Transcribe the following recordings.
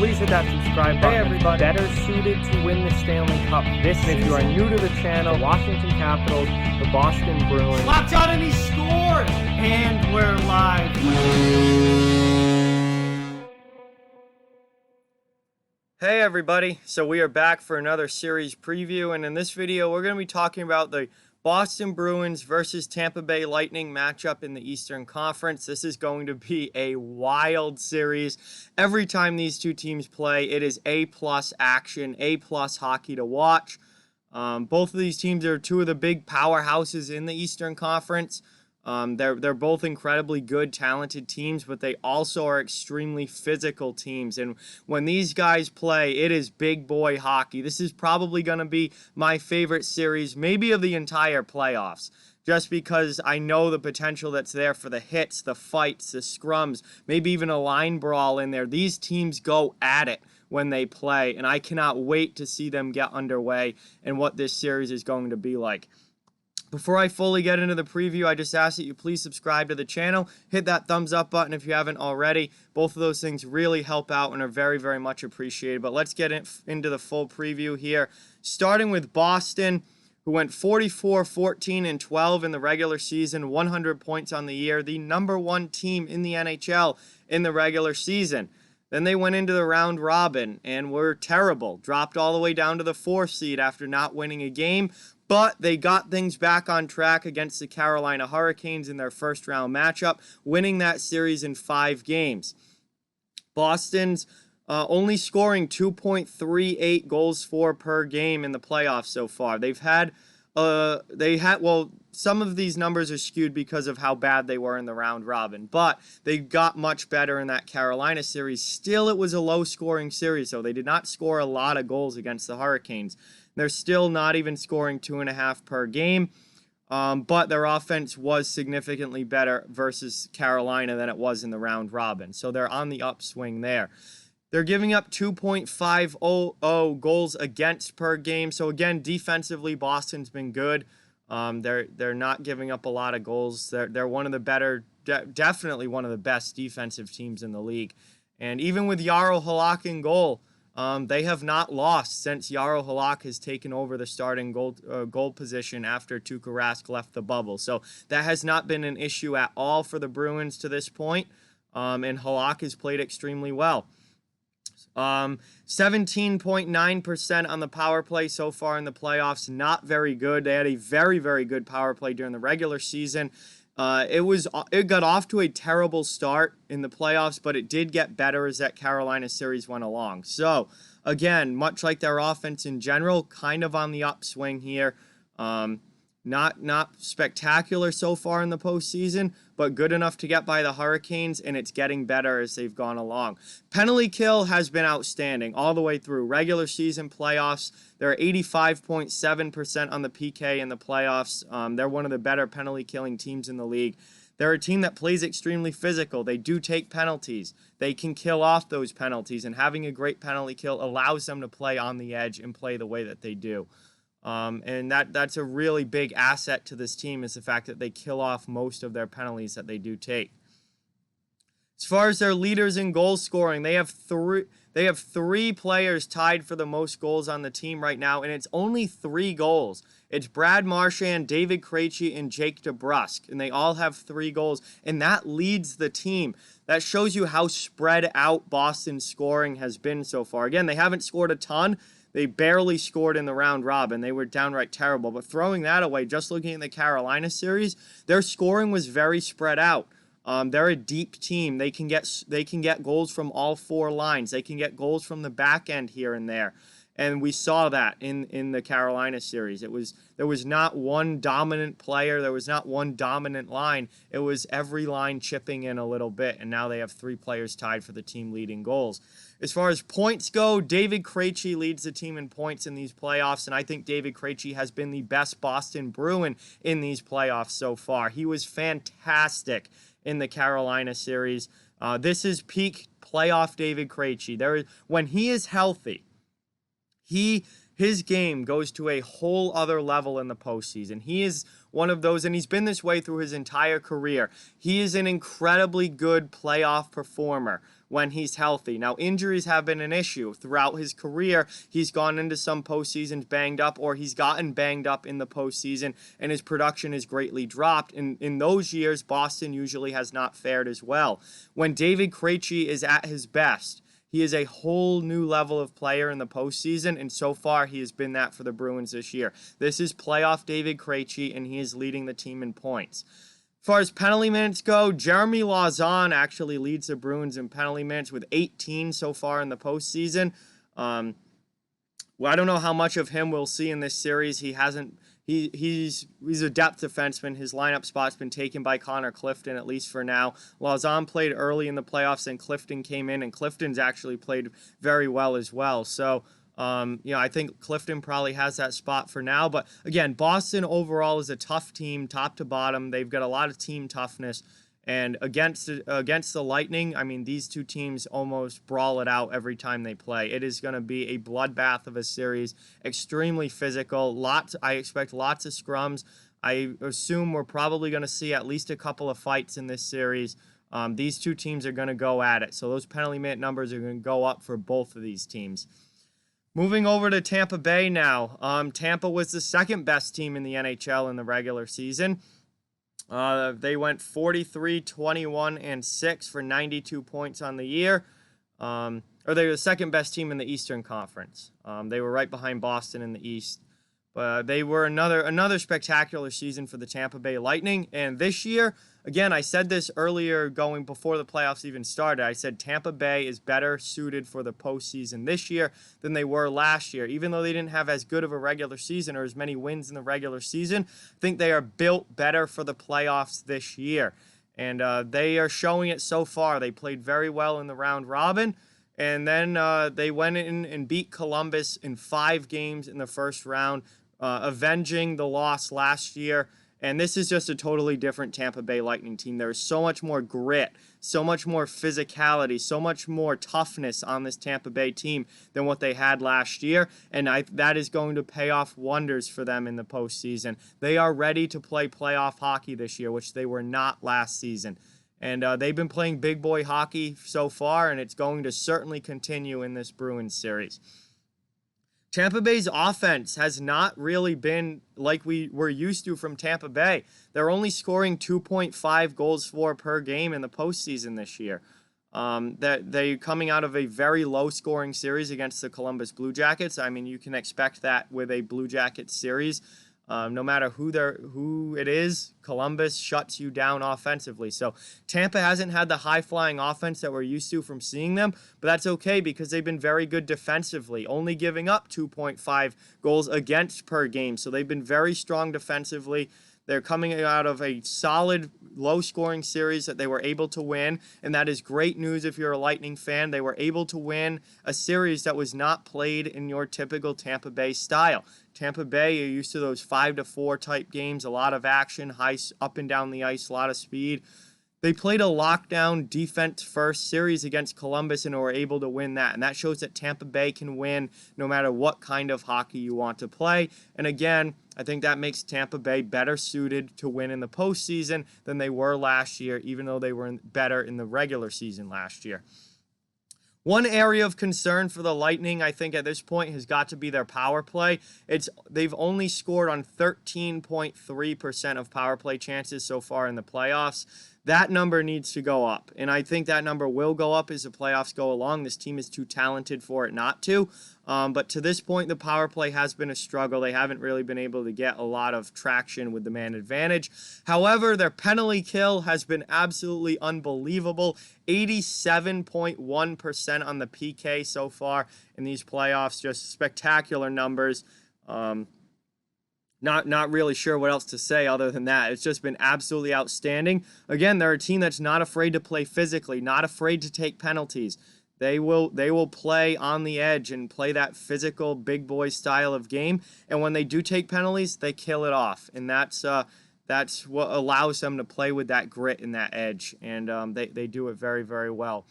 please hit that subscribe button. Hey everybody, better suited to win the Stanley Cup this season. If you are new to the channel, Washington Capitals, the Boston Bruins. Locked on and he scored! And we're live. Hey everybody, so we are back for another series preview, and in this video we're going to be talking about the Boston Bruins versus Tampa Bay Lightning matchup in the Eastern Conference. This is going to be a wild series. Every time these two teams play, it is A+ action, A+ hockey to watch. Both of these teams are two of the big powerhouses in the Eastern Conference. They're both incredibly good, talented teams, but they also are extremely physical teams. And when these guys play, it is big boy hockey. This is probably going to be my favorite series, maybe of the entire playoffs, just because I know the potential that's there for the hits, the fights, the scrums, maybe even a line brawl in there. These teams go at it when they play, and I cannot wait to see them get underway and what this series is going to be like. Before I fully get into the preview, I just ask that you please subscribe to the channel. Hit that thumbs up button if you haven't already. Both of those things really help out and are very, very much appreciated. But let's get into the full preview here. Starting with Boston, who went 44-14-12 in the regular season, 100 points on the year, the #1 team in the NHL in the regular season. Then they went into the round robin and were terrible. Dropped all the way down to the 4th seed after not winning a game. But they got things back on track against the Carolina Hurricanes in their first round matchup, winning that series in 5 games. Boston's only scoring 2.38 goals for per game in the playoffs so far. Some of these numbers are skewed because of how bad they were in the round robin, but they got much better in that Carolina series. Still, it was a low-scoring series, so they did not score a lot of goals against the Hurricanes. They're still not even scoring 2.5 per game, but their offense was significantly better versus Carolina than it was in the round robin, so they're on the upswing there. They're giving up 2.50 goals against per game. So again, defensively, Boston's been good. They're not giving up a lot of goals. They're one of the better, definitely one of the best defensive teams in the league. And even with Jaro Halak in goal, they have not lost since Jaro Halak has taken over the starting goal position after Tuukka Rask left the bubble. So that has not been an issue at all for the Bruins to this point. And Halak has played extremely well. 17.9% on the power play so far in the playoffs. Not very good. They had a very, very good power play during the regular season. It got off to a terrible start in the playoffs, but it did get better as that Carolina series went along. So, again, much like their offense in general, kind of on the upswing here. Not spectacular so far in the postseason, but good enough to get by the Hurricanes, and it's getting better as they've gone along. Penalty kill has been outstanding all the way through. Regular season, playoffs, they're 85.7% on the PK in the playoffs. They're one of the better penalty killing teams in the league. They're a team that plays extremely physical. They do take penalties. They can kill off those penalties, and having a great penalty kill allows them to play on the edge and play the way that they do. And that's a really big asset to this team, is the fact that they kill off most of their penalties that they do take. As far as their leaders in goal scoring, they have three players tied for the most goals on the team right now, and it's only 3 goals. It's Brad Marchand, David Krejci, and Jake DeBrusk, and they all have 3 goals, and that leads the team. That shows you how spread out Boston's scoring has been so far. Again, they haven't scored a ton. They barely scored in the round robin. They were downright terrible. But throwing that away, just looking at the Carolina series, their scoring was very spread out. They're a deep team. They can get goals from all 4 lines. They can get goals from the back end here and there. And we saw that in the Carolina series. There was not one dominant player. There was not one dominant line. It was every line chipping in a little bit. And now they have 3 players tied for the team leading goals. As far as points go, David Krejci leads the team in points in these playoffs, and I think David Krejci has been the best Boston Bruin in these playoffs so far. He was fantastic in the Carolina series. This is peak playoff David Krejci. When he is healthy, his his game goes to a whole other level in the postseason. He is one of those, and he's been this way through his entire career. He is an incredibly good playoff performer when he's healthy. Now, injuries have been an issue throughout his career. He's gone into some postseasons banged up, or he's gotten banged up in the postseason, and his production has greatly dropped. In those years, Boston usually has not fared as well. When David Krejci is at his best, he is a whole new level of player in the postseason, and so far he has been that for the Bruins this year. This is playoff David Krejci, and he is leading the team in points. As far as penalty minutes go, Jeremy Lauzon actually leads the Bruins in penalty minutes with 18 so far in the postseason. Well, I don't know how much of him we'll see in this series. He's a depth defenseman. His lineup spot's been taken by Connor Clifton, at least for now. Lauzon played early in the playoffs, and Clifton came in, and Clifton's actually played very well as well. So, I think Clifton probably has that spot for now. But again, Boston overall is a tough team, top to bottom. They've got a lot of team toughness. And against the Lightning, I mean, these two teams almost brawl it out every time they play. It is going to be a bloodbath of a series, extremely physical. I expect lots of scrums. I assume we're probably going to see at least a couple of fights in this series. These two teams are going to go at it. So those penalty minute numbers are going to go up for both of these teams. Moving over to Tampa Bay now. Tampa was the second best team in the NHL in the regular season. They went 43, 21, and 6 for 92 points on the year. Or they were the second best team in the Eastern Conference. They were right behind Boston in the East. But they were another spectacular season for the Tampa Bay Lightning. And this year, again, I said this earlier going before the playoffs even started. I said Tampa Bay is better suited for the postseason this year than they were last year. Even though they didn't have as good of a regular season or as many wins in the regular season, I think they are built better for the playoffs this year. And they are showing it so far. They played very well in the round robin. And then they went in and beat Columbus in 5 games in the first round, avenging the loss last year. And this is just a totally different Tampa Bay Lightning team. There is so much more grit, so much more physicality, so much more toughness on this Tampa Bay team than what they had last year. And that is going to pay off wonders for them in the postseason. They are ready to play playoff hockey this year, which they were not last season. And they've been playing big boy hockey so far, and it's going to certainly continue in this Bruins series. Tampa Bay's offense has not really been like we were used to from Tampa Bay. They're only scoring 2.5 goals for per game in the postseason this year. That they're coming out of a very low-scoring series against the Columbus Blue Jackets. I mean, you can expect that with a Blue Jackets series. No matter who it is, Columbus shuts you down offensively. So Tampa hasn't had the high-flying offense that we're used to from seeing them, but that's okay because they've been very good defensively, only giving up 2.5 goals against per game. So they've been very strong defensively. They're coming out of a solid, low-scoring series that they were able to win, and that is great news if you're a Lightning fan. They were able to win a series that was not played in your typical Tampa Bay style. Tampa Bay, you're used to those 5-4 type games, a lot of action, high up and down the ice, a lot of speed. They played a lockdown defense-first series against Columbus and were able to win that. And that shows that Tampa Bay can win no matter what kind of hockey you want to play. And again, I think that makes Tampa Bay better suited to win in the postseason than they were last year, even though they were better in the regular season last year. One area of concern for the Lightning, I think, at this point has got to be their power play. They've only scored on 13.3% of power play chances so far in the playoffs. That number needs to go up, and I think that number will go up as the playoffs go along. This team is too talented for it not to, but to this point, the power play has been a struggle. They haven't really been able to get a lot of traction with the man advantage. However, their penalty kill has been absolutely unbelievable, 87.1% on the PK so far in these playoffs, just spectacular numbers. Not really sure what else to say other than that. It's just been absolutely outstanding. Again, they're a team that's not afraid to play physically, not afraid to take penalties. They will play on the edge and play that physical big boy style of game. And when they do take penalties, they kill it off. And that's what allows them to play with that grit and that edge. And they do it very, very well.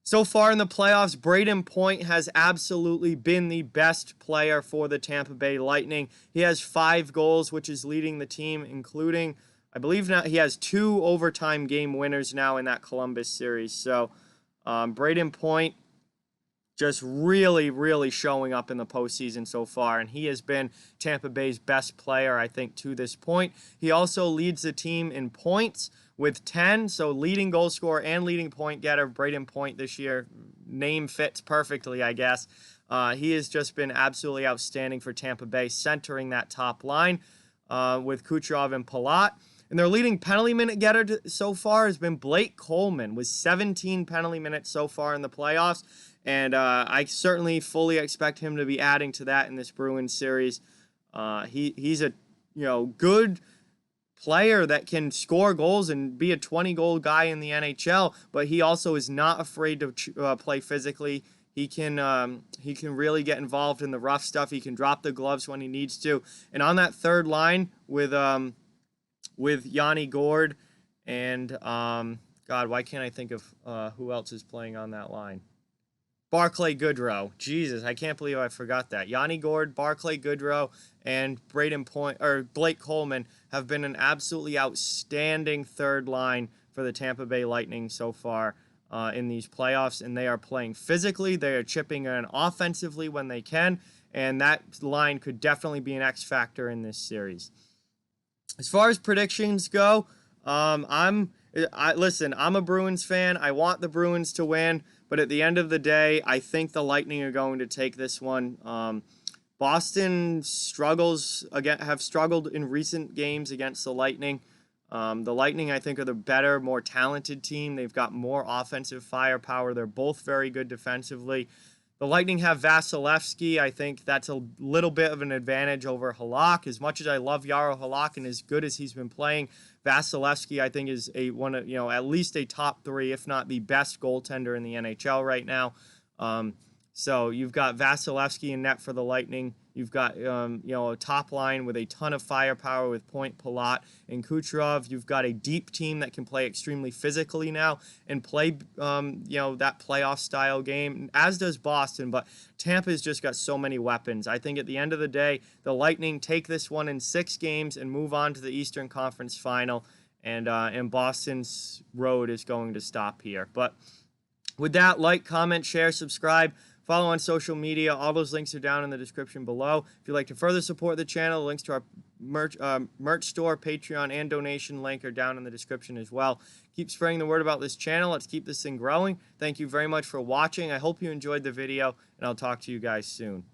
So far in the playoffs, Braden Point has absolutely been the best player for the Tampa Bay Lightning. He has 5 goals, which is leading the team, including, I believe now he has 2 overtime game winners now in that Columbus series. So Braden Point just really, really showing up in the postseason so far, and he has been Tampa Bay's best player, I think, to this point. He also leads the team in points with 10, so leading goal scorer and leading point getter, Braden Point this year. Name fits perfectly, I guess. He has just been absolutely outstanding for Tampa Bay, centering that top line with Kucherov and Palat. And their leading penalty minute getter so far has been Blake Coleman, with 17 penalty minutes so far in the playoffs. And I certainly fully expect him to be adding to that in this Bruins series. He's a good player that can score goals and be a 20-goal guy in the NHL, but he also is not afraid to play physically. He can really get involved in the rough stuff. He can drop the gloves when he needs to. And on that third line with Yanni Gourde and God, why can't I think of who else is playing on that line? Barclay Goodrow. Jesus, I can't believe I forgot that. Yanni Gourde, Barclay Goodrow, and Blake Coleman have been an absolutely outstanding third line for the Tampa Bay Lightning so far in these playoffs, and they are playing physically. They are chipping in offensively when they can, and that line could definitely be an X factor in this series. As far as predictions go, I'm a Bruins fan. I want the Bruins to win. But at the end of the day, I think the Lightning are going to take this one. Boston have struggled in recent games against the Lightning. The Lightning, I think, are the better, more talented team. They've got more offensive firepower. They're both very good defensively. The Lightning have Vasilevsky. I think that's a little bit of an advantage over Halak. As much as I love Jaro Halak and as good as he's been playing, Vasilevsky, I think, is at least a top 3, if not the best goaltender in the NHL right now. So you've got Vasilevsky in net for the Lightning. You've got a top line with a ton of firepower with Point, Palat, and Kucherov. You've got a deep team that can play extremely physically now and play that playoff style game, as does Boston. But Tampa's just got so many weapons. I think at the end of the day, the Lightning take this one in 6 games and move on to the Eastern Conference Final. And Boston's road is going to stop here. But with that, like, comment, share, subscribe. Follow on social media. All those links are down in the description below. If you'd like to further support the channel, the links to our merch store, Patreon, and donation link are down in the description as well. Keep spreading the word about this channel. Let's keep this thing growing. Thank you very much for watching. I hope you enjoyed the video, and I'll talk to you guys soon.